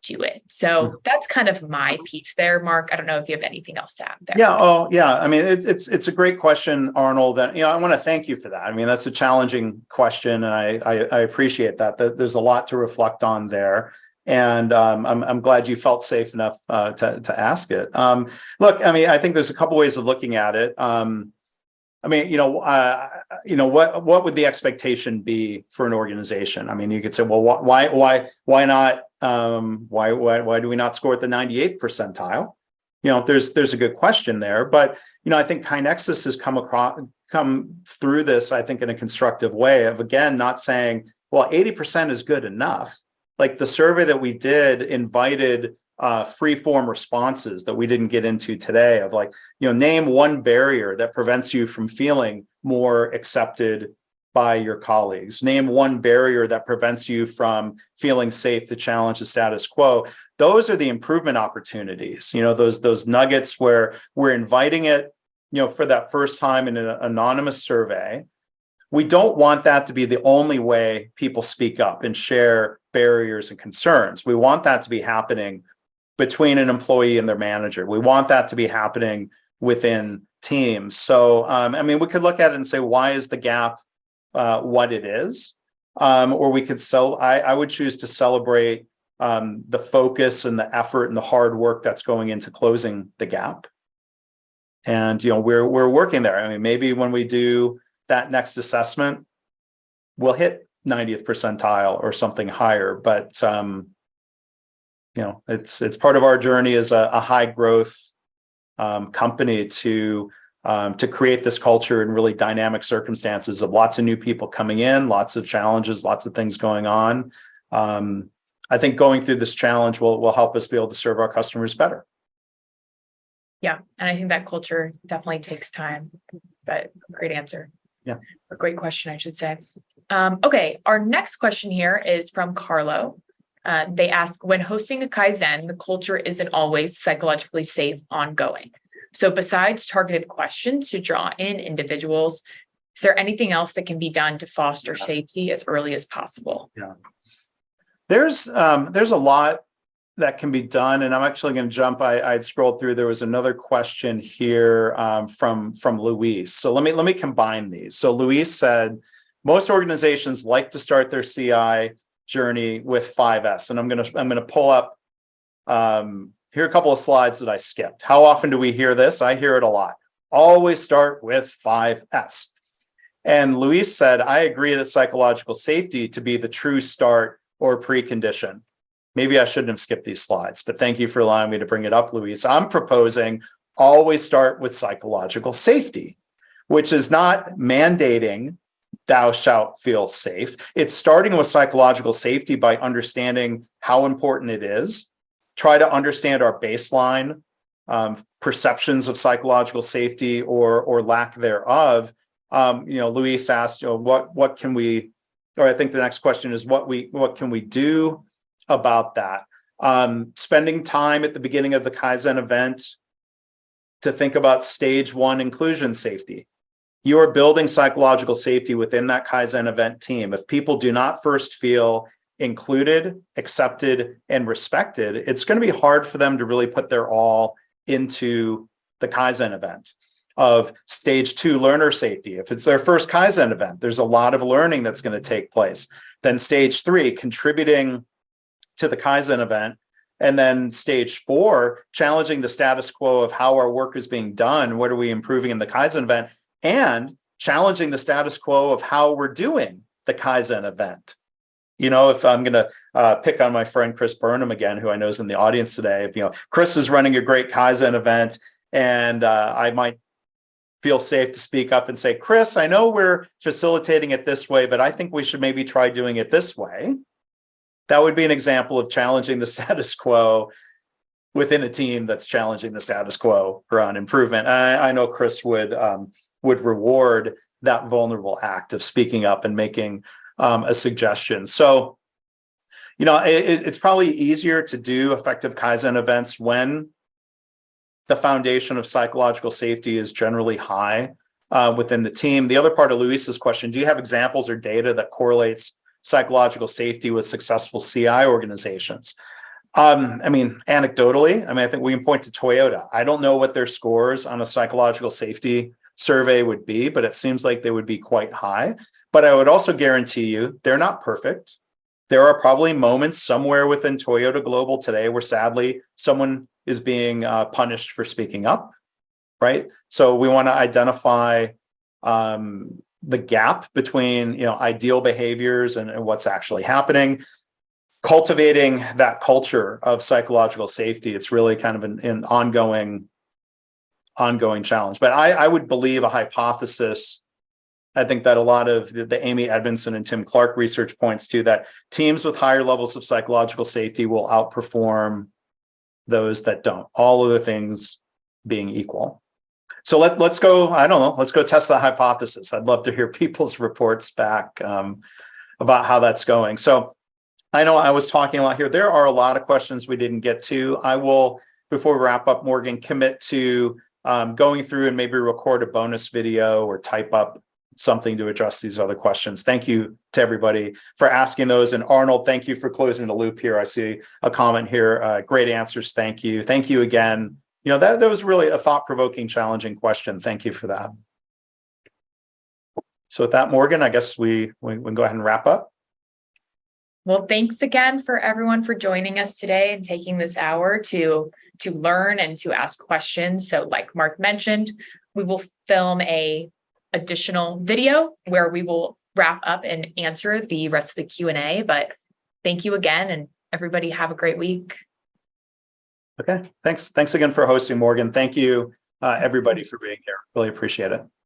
Speaker 1: do it. So that's kind of my piece there, Mark. I don't know if you have anything else to add there.
Speaker 2: Yeah. Oh, yeah. I mean, it's a great question, Arnold. And, I want to thank you for that. I mean, that's a challenging question, and I appreciate that. There's a lot to reflect on there. And I'm glad you felt safe enough to ask it. Look, I mean, I think there's a couple ways of looking at it. I mean, what would the expectation be for an organization? I mean, you could say, well, why not? Why do we not score at the 98th percentile? There's a good question there, but I think KaiNexus has come through this, I think, in a constructive way of, again, not saying, well, 80% is good enough. Like the survey that we did invited free form responses that we didn't get into today of, like, name one barrier that prevents you from feeling more accepted by your colleagues. Name one barrier that prevents you from feeling safe to challenge the status quo. Those are the improvement opportunities, those nuggets where we're inviting it, for that first time in an anonymous survey. We don't want that to be the only way people speak up and share barriers and concerns. We want that to be happening between an employee and their manager. We want that to be happening within teams. So, I mean, we could look at it and say, why is the gap what it is? Or we could I would choose to celebrate the focus and the effort and the hard work that's going into closing the gap. And, we're working there. I mean, maybe when we do that next assessment, we'll hit 90th percentile or something higher. But, it's part of our journey as a high growth company to create this culture in really dynamic circumstances of lots of new people coming in, lots of challenges, lots of things going on. I think going through this challenge will help us be able to serve our customers better.
Speaker 1: Yeah, and I think that culture definitely takes time, but great answer.
Speaker 2: Yeah,
Speaker 1: a great question, I should say. Okay, our next question here is from Carlo. They ask, when hosting a Kaizen, the culture isn't always psychologically safe ongoing. So besides targeted questions to draw in individuals, is there anything else that can be done to foster safety as early as possible?
Speaker 2: Yeah, there's a lot that can be done, and I'm actually going to jump. I'd scrolled through. There was another question here from Luis. So let me combine these. So Luis said, most organizations like to start their CI journey with 5S, and I'm gonna pull up here are a couple of slides that I skipped. How often do we hear this? I hear it a lot. Always start with 5S. And Luis said, I agree that psychological safety to be the true start or precondition. Maybe I shouldn't have skipped these slides, but thank you for allowing me to bring it up, Luis. I'm proposing always start with psychological safety, which is not mandating thou shalt feel safe. It's starting with psychological safety by understanding how important it is. Try to understand our baseline perceptions of psychological safety or lack thereof. Luis asked, what can we, or I think the next question is what can we do about that? Spending time at the beginning of the Kaizen event to think about stage 1 inclusion safety. You are building psychological safety within that Kaizen event team. If people do not first feel included, accepted, and respected, it's going to be hard for them to really put their all into the Kaizen event. Of stage 2 learner safety. If it's their first Kaizen event, there's a lot of learning that's going to take place. Then stage 3, contributing to the Kaizen event. And then stage 4, challenging the status quo of how our work is being done. What are we improving in the Kaizen event? And challenging the status quo of how we're doing the Kaizen event. If I'm going to pick on my friend Chris Burnham again, who I know is in the audience today, if Chris is running a great Kaizen event, and I might feel safe to speak up and say, Chris, I know we're facilitating it this way, but I think we should maybe try doing it this way. That would be an example of challenging the status quo within a team that's challenging the status quo around improvement. I know Chris would reward that vulnerable act of speaking up and making a suggestion. So, it's probably easier to do effective Kaizen events when the foundation of psychological safety is generally high within the team. The other part of Luis's question, do you have examples or data that correlates psychological safety with successful CI organizations? Anecdotally, I think we can point to Toyota. I don't know what their scores on a psychological safety survey would be, but it seems like they would be quite high. But I would also guarantee you they're not perfect. There are probably moments somewhere within Toyota Global today where sadly someone is being punished for speaking up, right? So we want to identify the gap between ideal behaviors and what's actually happening. Cultivating that culture of psychological safety, it's really kind of an ongoing challenge. But I would believe a hypothesis. I think that a lot of the Amy Edmondson and Tim Clark research points to that teams with higher levels of psychological safety will outperform those that don't, all of the things being equal. So let's go, let's go test that hypothesis. I'd love to hear people's reports back about how that's going. So I know I was talking a lot here. There are a lot of questions we didn't get to. I will, before we wrap up, Morgan, commit to going through and maybe record a bonus video or type up something to address these other questions. Thank you to everybody for asking those. And Arnold, thank you for closing the loop here. I see a comment here. Great answers. Thank you. Thank you again, that was really a thought-provoking, challenging question. Thank you for that. So with that, Morgan, I guess we can go ahead and wrap up.
Speaker 1: Well, thanks again for everyone for joining us today and taking this hour to learn and to ask questions. So like Mark mentioned, we will film a additional video where we will wrap up and answer the rest of the Q&A. But thank you again, and everybody have a great week.
Speaker 2: Okay, thanks again for hosting, Morgan. Thank you, everybody, for being here. Really appreciate it.